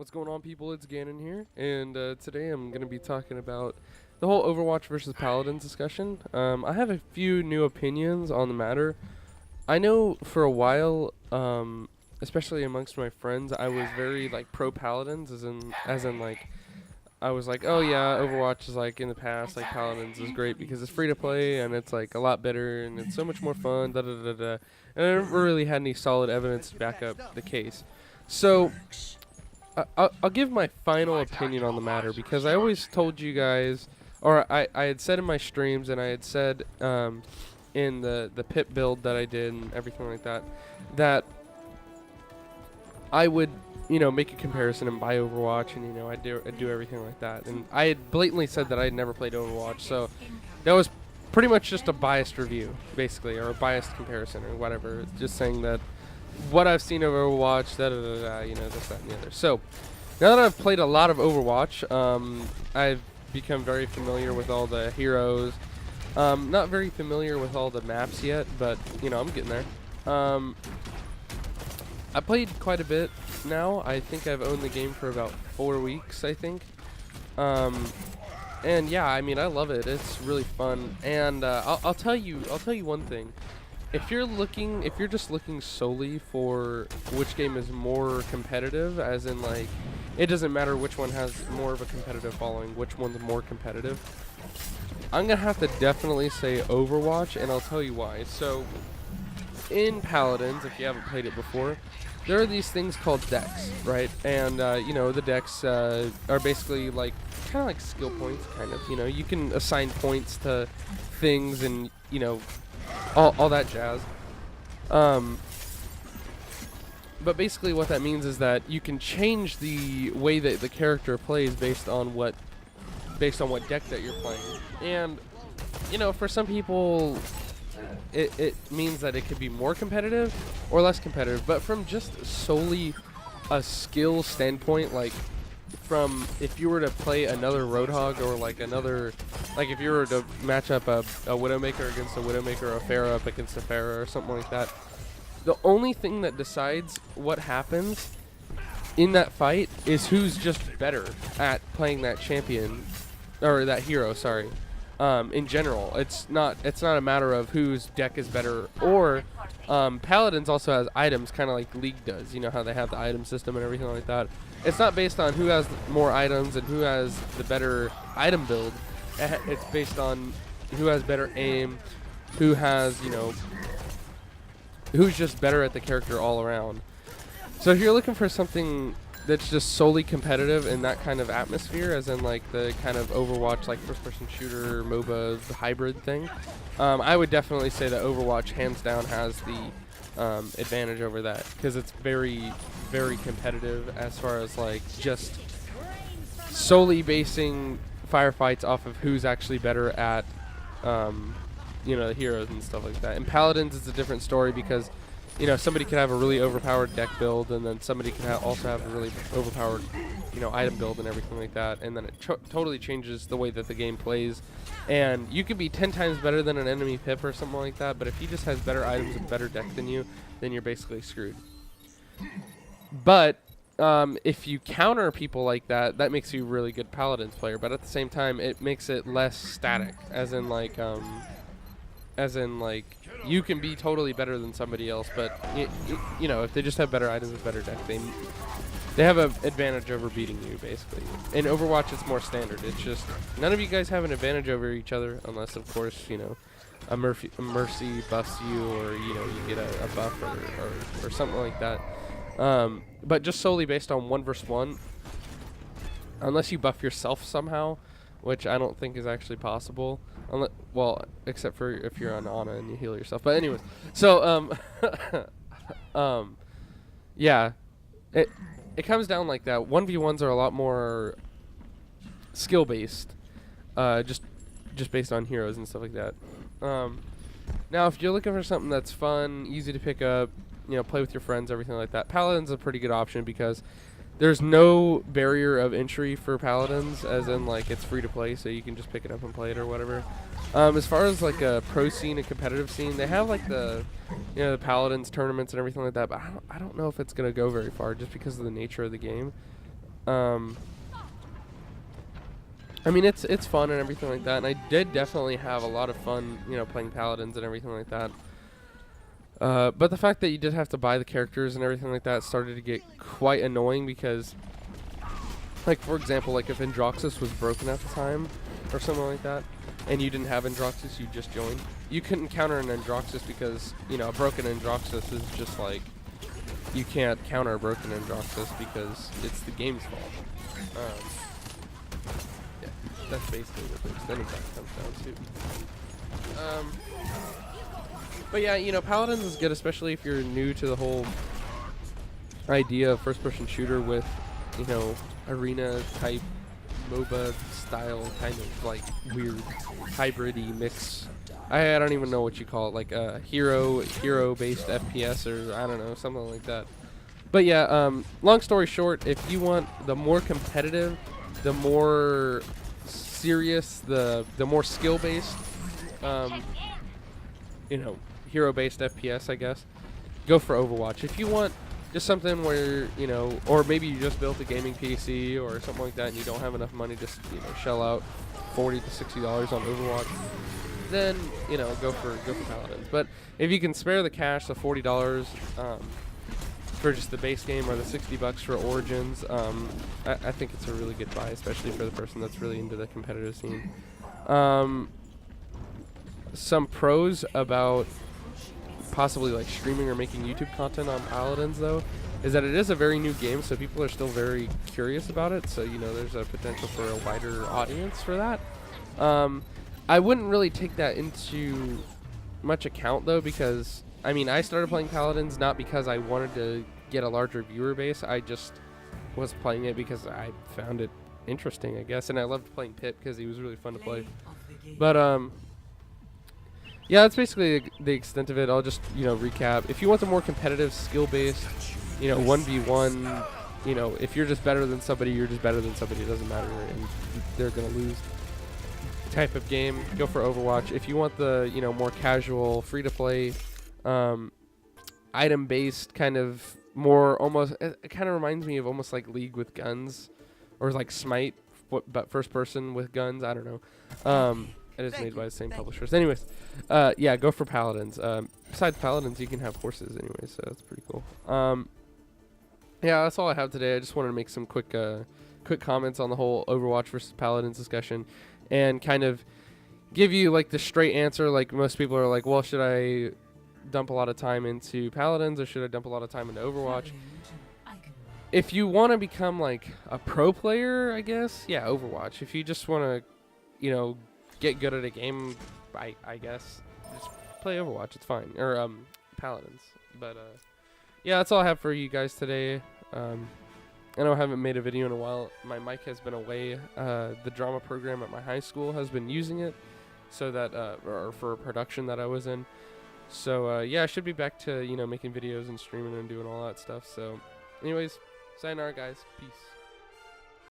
What's going on, people? It's Gannon here, and today I'm going to be talking about the whole Overwatch versus Paladins discussion. I have a few new opinions on the matter. I know for a while, especially amongst my friends, I was very like pro Paladins, as in like I was like, oh yeah, Overwatch is like in the past, like Paladins is great because it's free to play and it's like a lot better and it's so much more fun. Da da da da. And I never really had any solid evidence to back up the case. So I'll give my final opinion on the matter because I always told you guys, or I had said in my streams and I had said in the pit build that I did and everything like that, that I would, make a comparison and buy Overwatch and, I'd do everything like that. And I had blatantly said that I had never played Overwatch, so that was pretty much just a biased review, basically, or a biased comparison or whatever. Just saying that what I've seen of Overwatch, this, that, and the other. So, now that I've played a lot of Overwatch, I've become very familiar with all the heroes. Not very familiar with all the maps yet, but, I'm getting there. I played quite a bit now. I think I've owned the game for about 4 weeks, I think. And yeah, I mean, I love it. It's really fun. And I'll tell you one thing. If you're just looking solely for which game is more competitive, as in like, it doesn't matter which one has more of a competitive following, which one's more competitive, I'm gonna have to definitely say Overwatch, and I'll tell you why. So, in Paladins, if you haven't played it before, there are these things called decks, right? And the decks are basically like kind of like skill points, kind of. You can assign points to things, and all that jazz. But basically what that means is that you can change the way that the character plays based on what deck that you're playing. And for some people it means that it could be more competitive or less competitive, but from just solely a skill standpoint, like from if you were to play another Roadhog or if you were to match up a Widowmaker against a Widowmaker or a Pharah up against a Pharah or something like that, the only thing that decides what happens in that fight is who's just better at playing that champion, or that hero, sorry. In general, it's not a matter of whose deck is better, or Paladins also has items, kind of like League does. You know how they have the item system and everything like that. It's not based on who has more items and who has the better item build. It's based on who has better aim, who has, who's just better at the character all around. So if you're looking for something that's just solely competitive in that kind of atmosphere, as in like the kind of Overwatch, like first-person shooter, MOBA hybrid thing, I would definitely say that Overwatch hands down has the advantage over that, because it's very, very competitive as far as like just solely basing firefights off of who's actually better at the heroes and stuff like that. In Paladins, it's a different story because somebody could have a really overpowered deck build, and then somebody could also have a really overpowered, item build and everything like that, and then it totally changes the way that the game plays. And you could be 10 times better than an enemy pip or something like that, but if he just has better items and better deck than you, then you're basically screwed. But if you counter people like that, that makes you a really good Paladins player, but at the same time, it makes it less static, as in like you can be totally better than somebody else, but if they just have better items and better deck, they have an advantage over beating you, basically. In Overwatch, it's more standard. It's just none of you guys have an advantage over each other, unless of course a mercy buffs you, or you get a buff or something like that. But just solely based on 1v1, unless you buff yourself somehow, which I don't think is actually possible. Except for if you're on Ana and you heal yourself. But anyways, so yeah, it comes down like that. 1v1s are a lot more skill based, just based on heroes and stuff like that. Now, if you're looking for something that's fun, easy to pick up, play with your friends, everything like that, Paladin's a pretty good option because there's no barrier of entry for Paladins, as in like it's free to play, so you can just pick it up and play it or whatever. As far as like a pro scene, a competitive scene, they have like the Paladins tournaments and everything like that, but I don't know if it's gonna go very far just because of the nature of the game. I mean, it's fun and everything like that, and I did definitely have a lot of fun, you know, playing Paladins and everything like that. But the fact that you did have to buy the characters and everything like that started to get quite annoying because, like, for example, like if Androxus was broken at the time or something like that, and you didn't have Androxus, you just joined, you couldn't counter an Androxus because, you know, a broken Androxus is just like, you can't counter a broken Androxus because it's the game's fault. Yeah, that's basically what the extended back comes down to. But yeah, you know, Paladins is good, especially if you're new to the whole idea of first-person shooter with, you know, arena type MOBA style kind of like weird hybrid-y mix. I don't even know what you call it, like a hero-based FPS or I don't know, something like that. But yeah, long story short, if you want the more competitive, the more serious, the more skill-based, you know, hero-based FPS, I guess, go for Overwatch. If you want just something where, you know, or maybe you just built a gaming PC or something like that and you don't have enough money to, you know, shell out $40 to $60 on Overwatch, then, you know, go for Paladins. But if you can spare the cash, the $40 for just the base game or the $60 for Origins, I think it's a really good buy, especially for the person that's really into the competitive scene. Some pros about possibly like streaming or making YouTube content on Paladins though is that it is a very new game, so people are still very curious about it, so you know there's a potential for a wider audience for that. I wouldn't really take that into much account though, because I mean I started playing Paladins not because I wanted to get a larger viewer base. I just was playing it because I found it interesting, I guess, and I loved playing Pip because he was really fun to play. But yeah, that's basically the extent of it. I'll just, you know, recap. If you want the more competitive, skill-based, you know, 1v1, you know, if you're just better than somebody, you're just better than somebody. It doesn't matter, and they're going to lose type of game, go for Overwatch. If you want the, you know, more casual, free-to-play, item-based kind of more almost, it kind of reminds me of almost like League with guns, or like Smite, but first-person with guns. I don't know. It is made by the same publishers. Anyways, yeah, go for Paladins. Besides Paladins, you can have horses anyway, so that's pretty cool. Yeah, that's all I have today. I just wanted to make some quick comments on the whole Overwatch versus Paladins discussion, and kind of give you like the straight answer. Like most people are like, well, should I dump a lot of time into Paladins or should I dump a lot of time into Overwatch? If you want to become like a pro player, I guess, yeah, Overwatch. If you just want to, you know, get good at a game, I guess just play Overwatch. It's fine. Or Paladins. But yeah, that's all I have for you guys today. I know I haven't made a video in a while. My mic has been away. The drama program at my high school has been using it, so that or for a production that I was in. So yeah, I should be back to, you know, making videos and streaming and doing all that stuff. So anyways, sayonara guys. Peace.